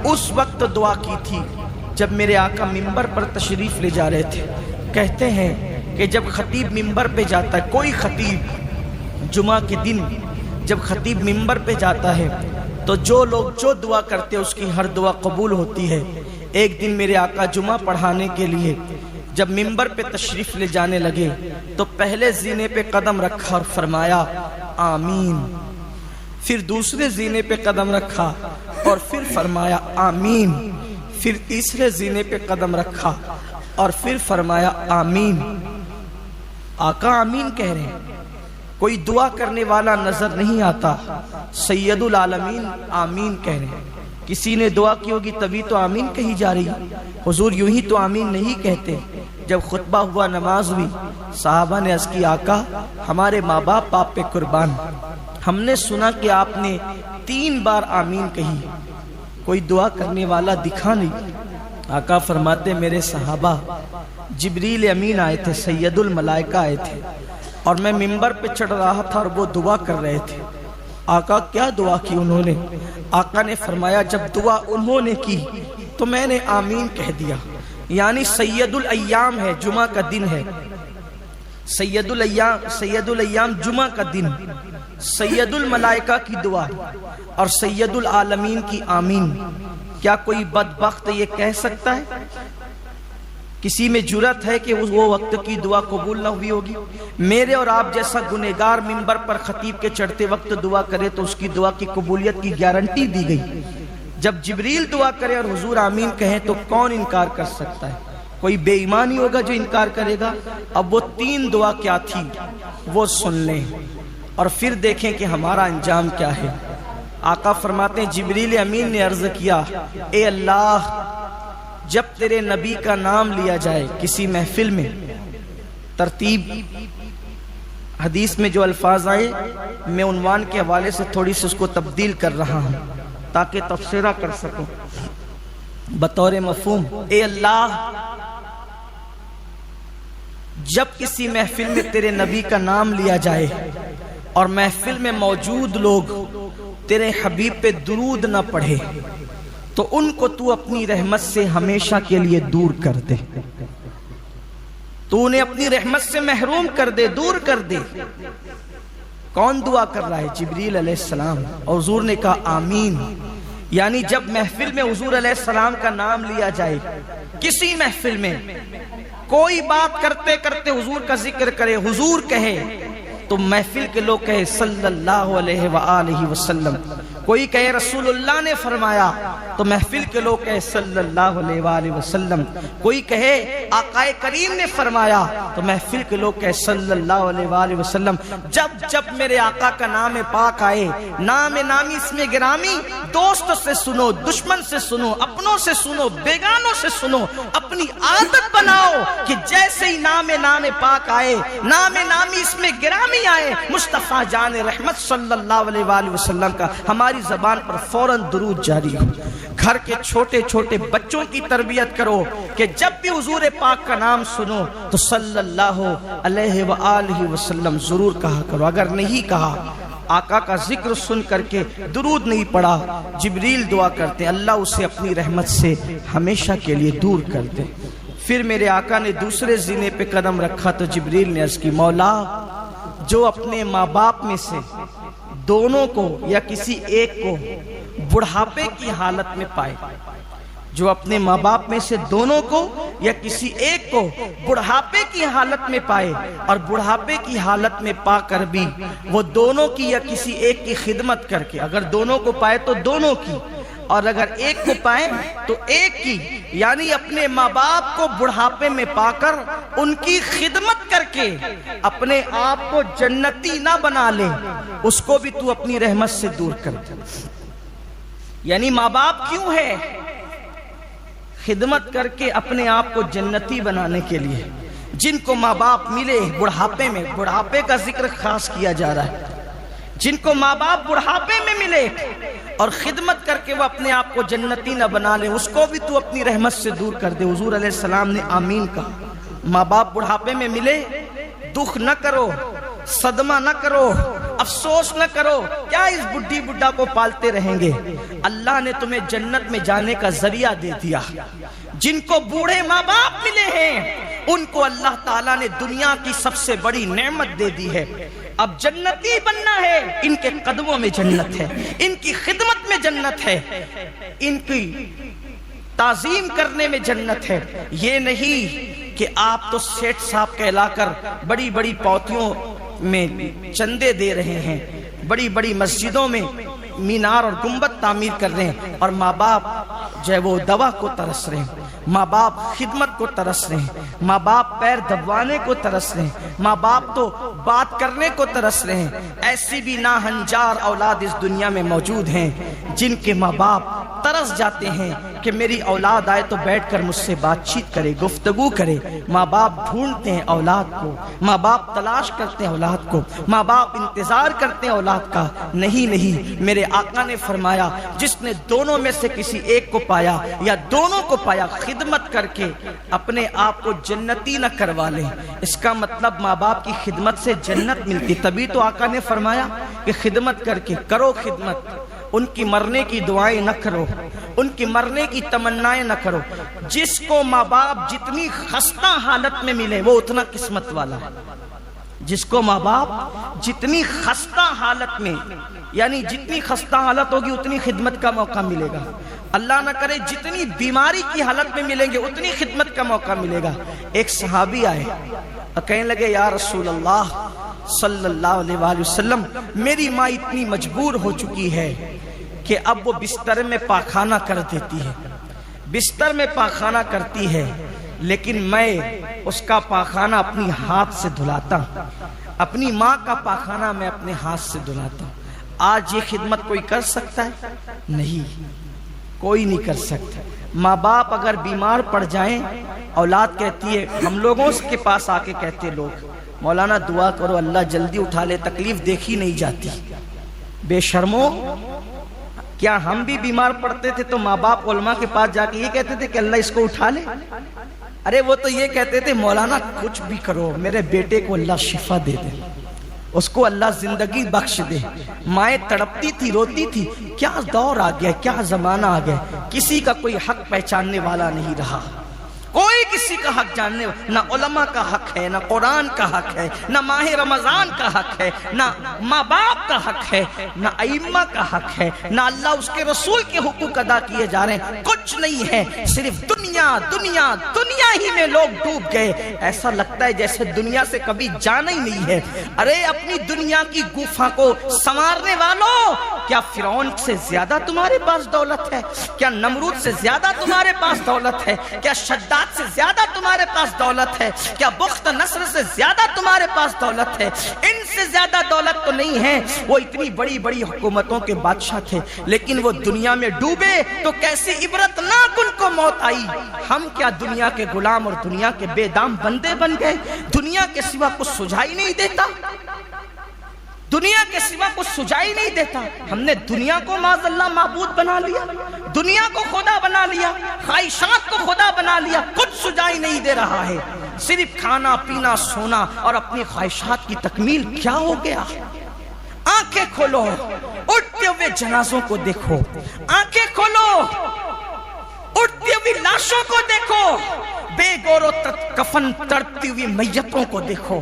اس وقت دعا کی تھی جب میرے آقا منبر پر تشریف لے جا رہے تھے۔ کہتے ہیں کہ جب خطیب منبر پہ جاتا ہے، کوئی خطیب جمعہ کے دن جب خطیب منبر پہ جاتا ہے تو جو لوگ جو دعا کرتے ہیں اس کی ہر دعا قبول ہوتی ہے۔ ایک دن میرے آقا جمعہ پڑھانے کے لیے جب منبر پہ تشریف لے جانے لگے تو پہلے زینے پہ قدم رکھا اور فرمایا آمین، پھر دوسرے زینے پہ قدم رکھا اور پھر فرمایا آمین، پھر تیسرے زینے پہ قدم رکھا اور پھر فرمایا آمین۔ آقا آمین کہہ رہے ہیں، کوئی دعا کرنے والا نظر نہیں آتا، سید العالمین آمین کہہ رہے ہیں۔ کسی نے دعا کی ہوگی تبھی تو آمین کہی جا رہی ہے، حضور یوں ہی تو آمین نہیں کہتے۔ جب خطبہ ہوا، نماز ہوئی، صحابہ نے عرض کی آقا ہمارے ماں باپ آپ پہ قربان، ہم نے سنا کہ آپ نے 3 بار آمین کہی، کوئی دعا کرنے والا دکھا نہیں۔ آقا فرماتے میرے صحابہ جبریل امین آئے تھے، سید الملائکہ آئے تھے اور میں منبر پہ چڑھ رہا تھا اور وہ دعا کر رہے تھے۔ آقا کیا دعا کی انہوں نے؟ آقا نے فرمایا جب دعا انہوں نے کی تو میں نے آمین کہہ دیا۔ یعنی سید الایام ہے، جمعہ کا دن ہے، سید الایام جمعہ کا دن، سید الملائکہ کی دعا اور سید العالمین کی آمین۔ کیا کوئی بدبخت یہ کہہ سکتا ہے؟ کسی میں جرأت ہے کہ وہ وقت کی دعا قبول نہ ہوئی ہوگی؟ میرے اور آپ جیسا گنہگار منبر پر خطیب کے چڑھتے وقت دعا کرے تو اس کی دعا کی قبولیت کی گارنٹی دی گئی۔ جب جبریل دعا کرے اور حضور آمین کہیں تو کون انکار کر سکتا ہے؟ کوئی بے ایمان ہی ہوگا جو انکار کرے گا۔ اب وہ 3 دعا کیا تھی وہ سن لیں اور پھر دیکھیں کہ ہمارا انجام کیا ہے۔ آقا فرماتے ہیں جبریل امین نے عرض کیا اے اللہ جب تیرے نبی کا نام لیا جائے کسی محفل میں، ترتیب حدیث میں جو الفاظ آئے میں عنوان کے حوالے سے تھوڑی سی اس کو تبدیل کر رہا ہوں تاکہ تفسیرہ کر سکوں بطور مفہوم۔ اے اللہ جب کسی محفل میں تیرے نبی کا نام لیا جائے اور محفل میں موجود لوگ تیرے حبیب پہ درود نہ پڑھے تو ان کو تو اپنی رحمت سے ہمیشہ کے لیے دور کر دے، تو انہیں اپنی رحمت سے محروم کر دے، دور کر دے۔ کون دعا کر رہا ہے؟ جبریل علیہ السلام۔ اور حضور نے کہا آمین، یعنی جب محفل میں حضور علیہ السلام کا نام لیا جائے، کسی محفل میں کوئی بات کرتے کرتے حضور کا ذکر کرے، حضور کہے تو محفل کے لوگ کہے صلی اللہ علیہ وآلہ وسلم، کوئی کہے رسول اللہ نے فرمایا تو محفل کے لوگ کہے صلی اللہ علیہ وآلہ وسلم، کوئی کہے آقا کریم نے فرمایا تو محفل کے لوگ کہے صلی اللہ علیہ وآلہ وسلم۔ جب جب میرے آقا کا نام پاک آئے، نام نامی اسم گرامی، دوست سے سنو، دشمن سے سنو، اپنوں سے سنو، بیگانوں سے سنو، اپنی عادت بناؤ کہ جیسے ہی نام پاک آئے، نام نامی اسم گرامی آئے، مصطفیٰ جان رحمت صلی اللہ علیہ وآلہ وسلم کا ہماری زبان پر فوراً درود جاری ہو۔ گھر کے چھوٹے چھوٹے بچوں کی تربیت کرو کہ جب بھی حضور پاک کا نام سنو تو صلی اللہ علیہ وآلہ وسلم ضرور کہا کرو۔ اگر نہیں کہا، آقا کا ذکر سن کر کے درود نہیں پڑا، جبریل دعا کرتے اللہ اسے اپنی رحمت سے ہمیشہ کے لیے دور کر دے۔ پھر میرے آقا نے دوسرے زینے پہ قدم رکھا تو جبریل نے عرض کی مولا جو اپنے ماں باپ میں سے دونوں کو یا کسی ایک کو بڑھاپے کی حالت میں پائے، جو اپنے ماں باپ میں سے دونوں کو یا کسی ایک کو بڑھاپے کی حالت میں پائے اور بڑھاپے کی حالت میں پا کر بھی وہ دونوں کی یا کسی ایک کی خدمت کر کے، اگر دونوں کو پائے تو دونوں کی اور اگر ایک کو پائے تو ایک کی، یعنی اپنے ماں باپ کو بڑھاپے میں پا کر ان کی خدمت کر کے اپنے آپ کو جنتی نہ بنا لے، اس کو بھی تو اپنی رحمت سے دور کر دے۔ یعنی ماں باپ کیوں ہے؟ خدمت کر کے اپنے آپ کو جنتی بنانے کے لیے۔ جن کو ماں باپ ملے بڑھاپے میں، بڑھاپے کا ذکر خاص کیا جا رہا ہے، جن کو ماں باپ بڑھاپے میں ملے اور خدمت کر کے وہ اپنے آپ کو جنتی نہ بنا لے، اس کو بھی تو اپنی رحمت سے دور کر دے۔ حضور علیہ السلام نے آمین کہا۔ ماں باپ بڑھاپے میں ملے، دکھ نہ کرو، صدمہ نہ کرو، افسوس نہ کرو، کیا اس بڈھی بڈھا کو پالتے رہیں گے؟ اللہ نے تمہیں جنت میں جانے کا ذریعہ دے دیا۔ جن کو بوڑھے ماں باپ ملے ہیں ان کو اللہ تعالیٰ نے دنیا کی سب سے بڑی نعمت دے دی ہے۔ اب جنتی بننا ہے، ان کے قدموں میں جنت ہے، ان کی خدمت میں جنت ہے، ان کی تعظیم کرنے میں جنت ہے۔ یہ نہیں کہ آپ تو سیٹھ صاحب کہلا کر بڑی بڑی پوتیوں میں چندے دے رہے ہیں، بڑی بڑی مسجدوں میں مینار اور گنبد تعمیر کر رہے ہیں، اور ماں باپ جو ہے وہ دوا کو ترس رہے ہیں، ماں باپ خدمت کو ترس رہے ہیں، ماں باپ پیر دبوانے کو ترس رہے ہیں، ماں باپ تو بات کرنے کو ترس رہے ہیں۔ ایسی بھی ناہنجار اولاد اس دنیا میں موجود ہیں جن کے ماں باپ ترس جاتے ہیں کہ میری اولاد آئے تو بیٹھ کر مجھ سے بات چیت کرے، گفتگو کرے۔ ماں باپ ڈھونڈتے ہیں اولاد کو، ماں باپ تلاش کرتے ہیں اولاد کو، ماں باپ انتظار کرتے ہیں اولاد کا۔ نہیں، میرے آقا نے فرمایا جس نے دونوں میں سے کسی ایک کو پایا یا دونوں کو پایا، خدمت کر کے اپنے آپ کو جنتی نہ کروا لیں۔ اس کا مطلب ماں باپ کی خدمت سے جنت ملتی، تبھی تو آقا نے فرمایا کہ خدمت کر کے کرو خدمت، ان کی مرنے کی دعائیں نہ کرو، ان کی مرنے کی تمنائیں نہ کرو۔ جس کو ماں باپ جتنی خستہ حالت میں ملے وہ اتنا قسمت والا ہے۔ جس کو ماں باپ جتنی خستہ حالت میں، یعنی جتنی خستہ حالت ہوگی اتنی خدمت کا موقع ملے گا۔ اللہ نہ کرے جتنی بیماری کی حالت میں ملیں گے اتنی خدمت کا موقع ملے گا۔ ایک صحابی آئے اور کہنے لگے یا رسول اللہ صلی اللہ علیہ وآلہ وسلم، میری ماں اتنی مجبور ہو چکی ہے کہ اب وہ بستر میں پاخانہ کر دیتی ہے، بستر میں پاخانہ کرتی ہے، لیکن میں اس کا پاخانہ اپنی ہاتھ سے دھلاتا ہوں، اپنی ماں کا پاخانہ میں اپنے ہاتھ سے دھلاتا ہوں۔ آج یہ خدمت کوئی کر سکتا ہے؟ نہیں، کوئی نہیں کر سکتا۔ ماں باپ اگر بیمار پڑ جائیں، اولاد کہتی ہے، ہم لوگوں کے پاس آ کے کہتے لوگ، مولانا دعا کرو اللہ جلدی اٹھا لے، تکلیف دیکھی نہیں جاتی۔ بے شرمو، کیا ہم بھی بیمار پڑتے تھے تو ماں باپ علماء کے پاس جا کے یہ کہتے تھے کہ اللہ اس کو اٹھا لے؟ ارے وہ تو یہ کہتے تھے مولانا کچھ بھی کرو، میرے بیٹے کو اللہ شفا دے دے، اس کو اللہ زندگی بخش دے۔ مائیں تڑپتی تھی، روتی تھی، کیا دور آ گیا، کیا زمانہ آ گیا، کسی کا کوئی حق پہچاننے والا نہیں رہا، کوئی کسی کا حق جاننے، نہ علماء کا حق ہے، نہ قرآن کا حق ہے، نہ ماہ رمضان کا حق ہے، نہ ماں باپ کا حق ہے، نہ ائمہ کا حق ہے، نہ اللہ اس کے رسول کے حقوق ادا کیے جا رہے ہیں، کچھ نہیں ہے، صرف دنیا دنیا دنیا ہی میں لوگ ڈوب گئے۔ ایسا لگتا ہے جیسے دنیا سے کبھی جانا ہی نہیں ہے۔ ارے اپنی دنیا کی گفا کو سنوارنے والوں، کیا فرعون سے زیادہ تمہارے پاس دولت ہے؟ کیا نمرود سے زیادہ تمہارے پاس دولت ہے؟ کیا شداد سے زیادہ تمہارے پاس دولت ہے؟ کیا بخت نصر سے زیادہ تمہارے پاس دولت ہے؟ ان سے زیادہ دولت تو نہیں ہے۔ وہ اتنی بڑی بڑی حکومتوں کے بادشاہ تھے، لیکن وہ دنیا میں ڈوبے تو کیسی عبرتناک ان کو موت آئی۔ ہم کیا دنیا کے غلام اور دنیا کے بے دام بندے بن گئے؟ دنیا کے سوا کچھ سجائی نہیں دیتا، دنیا کے سوا کچھ سجائی نہیں دیتا۔ ہم نے دنیا کو معاذ اللہ معبود بنا لیا، دنیا کو خدا بنا لیا، خواہشات کو خدا بنا لیا، کچھ سجائی نہیں دے رہا ہے۔ صرف کھانا پینا سونا اور اپنی خواہشات کی تکمیل کیا ہو گیا؟ آنکھیں کھولو، اٹھتے ہوئے جنازوں کو دیکھو، آنکھیں کھولو، اٹھتی ہوئی لاشوں کو دیکھو، بے گور و کفن تڑپتی ہوئی میتوں کو دیکھو،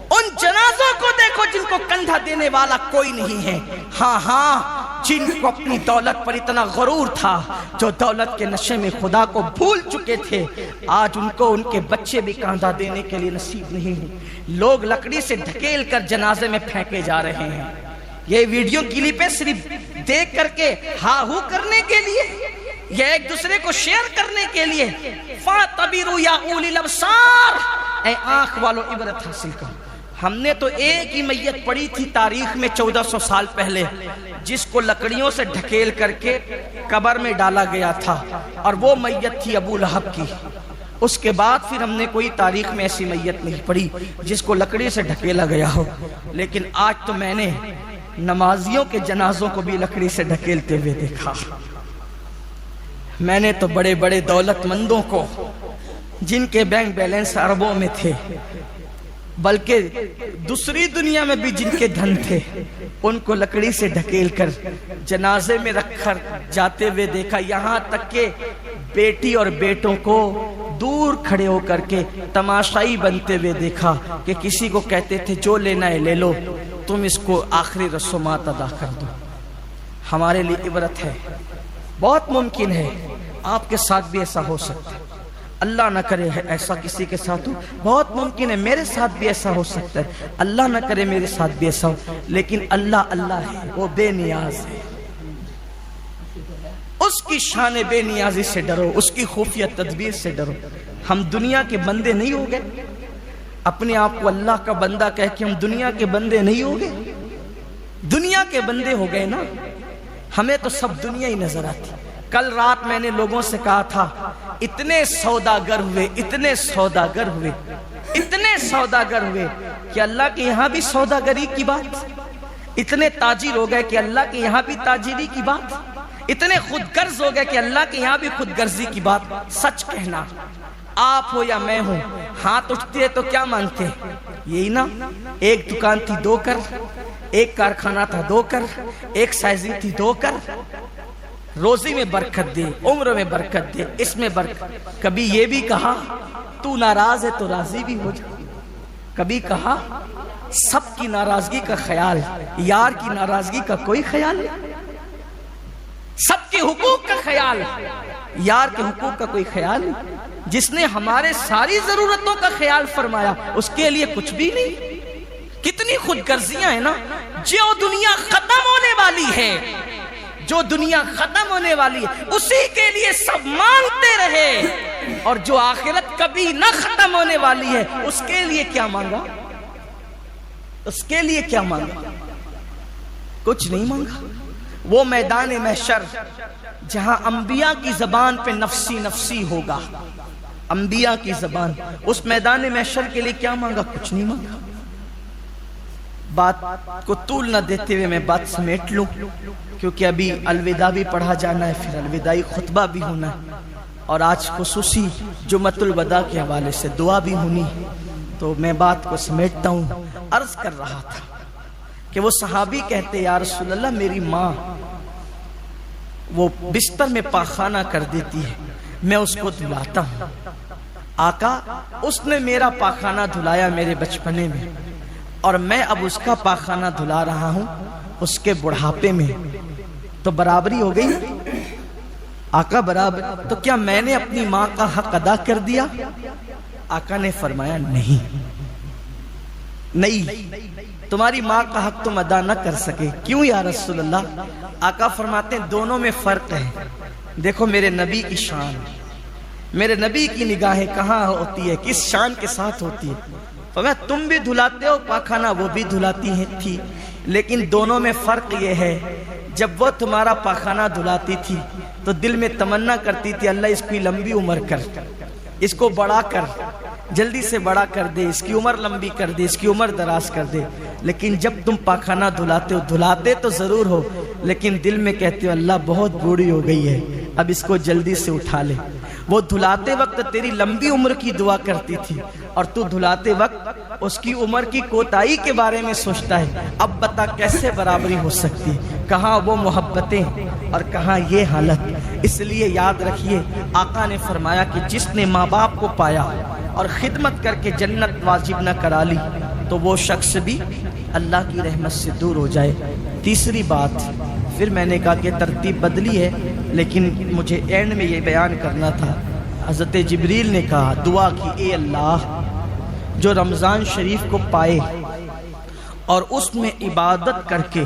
ان جنازوں کو دیکھو جن کو کندھا دینے والا کوئی نہیں ہے۔ ہاں، جن کو اپنی دولت پر اتنا غرور تھا، جو دولت کے نشے میں خدا کو بھول چکے تھے، آج ان کو ان کے بچے بھی کندھا دینے کے لیے نصیب نہیں ہے۔ لوگ لکڑی سے ڈھکیل کر جنازے میں پھینکے جا رہے ہیں۔ یہ ویڈیو کلپیں صرف دیکھ کر کے ہا ہو کرنے کے لیے، یہ ایک دوسرے کو شیئر کرنے کے لیے۔ فَاعْتَبِرُوا يَا أُولِي الْأَبْصَارِ، اے آنکھ والو عبرت حاصل کرو۔ ہم نے تو ایک ہی میت پڑی تھی تاریخ میں 1400 سال پہلے، جس کو لکڑیوں سے ڈھکیل کر کے قبر میں ڈالا گیا تھا، اور وہ میت تھی ابو لہب کی۔ اس کے بعد پھر ہم نے کوئی تاریخ میں ایسی میت نہیں پڑی جس کو لکڑی سے ڈھکیلا گیا ہو۔ لیکن آج تو میں نے نمازیوں کے جنازوں کو بھی لکڑی سے ڈھکیلتے ہوئے دیکھا۔ میں نے تو بڑے بڑے دولت مندوں کو، جن کے بینک بیلنس اربوں میں تھے، بلکہ دوسری دنیا میں بھی جن کے دھن تھے ان کو لکڑی سے ڈھکیل کر جنازے میں رکھ کر جاتے ہوئے دیکھا، یہاں تک کہ بیٹی اور بیٹوں کو دور کھڑے ہو کر کے تماشائی بنتے ہوئے دیکھا کہ کسی کو کہتے تھے جو لینا ہے لے لو، تم اس کو آخری رسومات ادا کر دو۔ ہمارے لیے عبرت ہے، بہت ممکن ہے آپ کے ساتھ بھی ایسا ہو سکتا ہے، اللہ نہ کرے ایسا کسی کے ساتھ ہو، بہت ممکن ہے میرے ساتھ بھی ایسا ہو سکتا ہے، اللہ نہ کرے میرے ساتھ بھی ایسا ہو، لیکن اللہ اللہ ہے، وہ بے نیاز ہے، اس کی شان بے نیازی سے ڈرو، اس کی خفیہ تدبیر سے ڈرو۔ ہم دنیا کے بندے نہیں ہو گئے، اپنے آپ کو اللہ کا بندہ کہہ کے ہم دنیا کے بندے نہیں ہو گئے، دنیا کے بندے ہو گئے نا، ہمیں تو سب دنیا ہی نظر آتی۔ کل رات میں نے لوگوں سے کہا تھا اتنے سوداگر ہوئے، اتنے سوداگر ہوئے، اتنے سوداگر ہوئے کہ اللہ کے یہاں بھی سوداگری کی بات، اتنے تاجر ہو گئے کہ اللہ کے یہاں بھی تاجری کی بات، اتنے خود غرض ہو گئے کہ اللہ کے یہاں بھی خود غرضی کی بات۔ سچ کہنا، آپ ہو یا میں ہوں، ہاتھ اٹھتے ہیں تو کیا مانگتے ہیں؟ یہی نا، ایک دکان تھی دو کر، ایک کارخانہ تھا دو کر، ایک سائزی تھی دو کر، روزی میں برکت دے، عمر میں برکت دے، اس میں برکت۔ کبھی یہ بھی کہا تو ناراض ہے تو راضی بھی ہو جا، کبھی کہا سب کی ناراضگی کا خیال، یار کی ناراضگی کا کوئی خیال نہیں، سب کے حقوق کا خیال، یار کے حقوق کا کوئی خیال نہیں۔ جس نے ہمارے ساری ضرورتوں کا خیال فرمایا اس کے لیے کچھ بھی نہیں۔ کتنی خود غرضیاں ہیں نا، جو دنیا ختم ہونے والی ہے، جو دنیا ختم ہونے والی ہے اسی کے لیے سب مانگتے رہے، اور جو آخرت کبھی نہ ختم ہونے والی ہے اس کے لیے کیا مانگا؟ اس کے لیے کیا مانگا؟ کچھ نہیں مانگا۔ وہ میدان محشر جہاں انبیاء کی زبان پہ نفسی نفسی ہوگا، انبیاء کی زبان، اس میدان محشر کے لیے کیا مانگا؟ کچھ نہیں مانگا۔ بات کو طول نہ دیتے ہوئے میں بات سمیٹ لوں، کیونکہ ابھی الوداع بھی پڑھا جانا ہے، پھر الوداعی خطبہ بھی ہونا ہے، اور آج خصوصی جمعۃ الوداع کے حوالے سے دعا بھی ہونی ہے، تو میں بات کو سمیٹتا ہوں۔ عرض کر رہا تھا کہ وہ صحابی کہتے یا رسول اللہ میری ماں وہ بستر میں پاخانہ کر دیتی ہے، میں اس کو دھلاتا ہوں۔ آقا اس نے میرا پاخانہ دھلایا میرے بچپنے میں، اور میں اب اس کا پاخانہ دھلا رہا ہوں اس کے بڑھاپے میں، تو برابری ہو گئی؟ آقا برابر، تو کیا میں نے اپنی ماں کا حق ادا کر دیا؟ آقا نے فرمایا نہیں، تمہاری ماں کا حق تم ادا نہ کر سکے۔ کیوں یا رسول اللہ؟ آقا فرماتے ہیں دونوں میں فرق ہے۔ دیکھو میرے نبی کی شان، میرے نبی کی نگاہیں کہاں ہوتی ہے، کس شان کے ساتھ ہوتی ہے؟ فرمایا تم بھی دھلاتے ہو پاخانہ، وہ بھی دھلاتی تھی، لیکن دونوں میں فرق یہ ہے، جب وہ تمہارا پاخانہ دھلاتی تھی تو دل میں تمنا کرتی تھی اللہ اس کی لمبی عمر کر، اس کو بڑا کر، جلدی سے بڑا کر دے، اس کی عمر لمبی کر دے، اس کی عمر دراز کر دے۔ لیکن جب تم پاخانہ دھلاتے ہو، دھلاتے تو ضرور ہو لیکن دل میں کہتے ہو اللہ بہت بوڑھی ہو گئی ہے، اب اس کو جلدی سے اٹھا لے۔ وہ دھلاتے وقت تیری لمبی عمر کی دعا کرتی تھی، اور تو دھلاتے وقت اس کی عمر کی کوتاہی کے بارے میں سوچتا ہے۔ اب بتا کیسے برابری ہو سکتی؟ کہاں وہ محبتیں اور کہاں یہ حالت؟ اس لیے یاد رکھیے آقا نے فرمایا کہ جس نے ماں باپ کو پایا اور خدمت کر کے جنت واجب نہ کرا لی تو وہ شخص بھی اللہ کی رحمت سے دور ہو جائے۔ تیسری بات، پھر میں نے کہا کہ ترتیب بدلی ہے لیکن مجھے اینڈ میں یہ بیان کرنا تھا۔ حضرت جبریل نے کہا دعا کی اے اللہ جو رمضان شریف کو پائے اور اس میں عبادت کر کے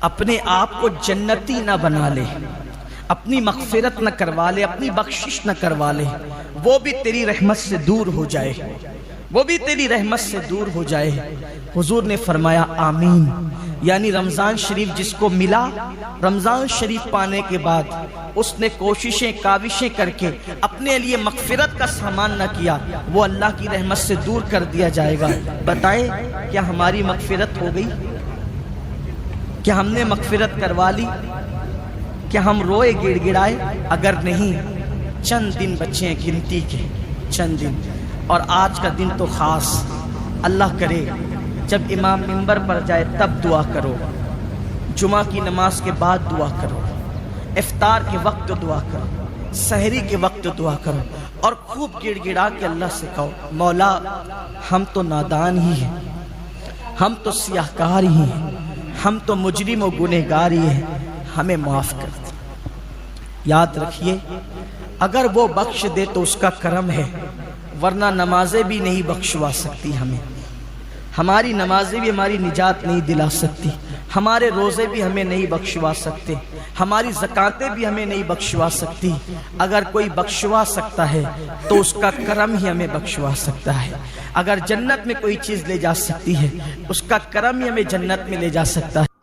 اپنے آپ کو جنتی نہ بنا لے، اپنی مغفرت نہ کروا لے، اپنی بخشش نہ کروا لے، وہ بھی تیری رحمت سے دور ہو جائے، وہ بھی تیری رحمت سے دور ہو جائے۔ حضور نے فرمایا آمین۔ یعنی رمضان شریف جس کو ملا، رمضان شریف پانے کے بعد اس نے کوششیں کاوشیں کر کے اپنے لیے مغفرت کا سامان نہ کیا، وہ اللہ کی رحمت سے دور کر دیا جائے گا۔ بتائیں کیا ہماری مغفرت ہو گئی؟ کیا ہم نے مغفرت کروا لی؟ کیا ہم روئے گڑ گڑائے؟ اگر نہیں، چند دن بچے ہیں گنتی کے، چند دن، اور آج کا دن تو خاص، اللہ کرے جب امام منبر پر جائے تب دعا کرو، جمعہ کی نماز کے بعد دعا کرو، افطار کے وقت دعا کرو، سحری کے وقت دعا کرو، اور خوب گڑ گڑا کے اللہ سے کہو مولا ہم تو نادان ہی ہیں، ہم تو سیاہ کار ہی ہیں، ہم تو مجرم و گنہگار ہی ہیں، ہمیں معاف کر دے۔ یاد رکھیے اگر وہ بخش دے تو اس کا کرم ہے، ورنہ نمازیں بھی نہیں بخشوا سکتی ہمیں، ہماری نمازیں بھی ہماری نجات نہیں دلا سکتی، ہمارے روزے بھی ہمیں نہیں بخشوا سکتے، ہماری زکاتیں بھی ہمیں نہیں بخشوا سکتی۔ اگر کوئی بخشوا سکتا ہے تو اس کا کرم ہی ہمیں بخشوا سکتا ہے۔ اگر جنت میں کوئی چیز لے جا سکتی ہے اس کا کرم ہی ہمیں جنت میں لے جا سکتا ہے۔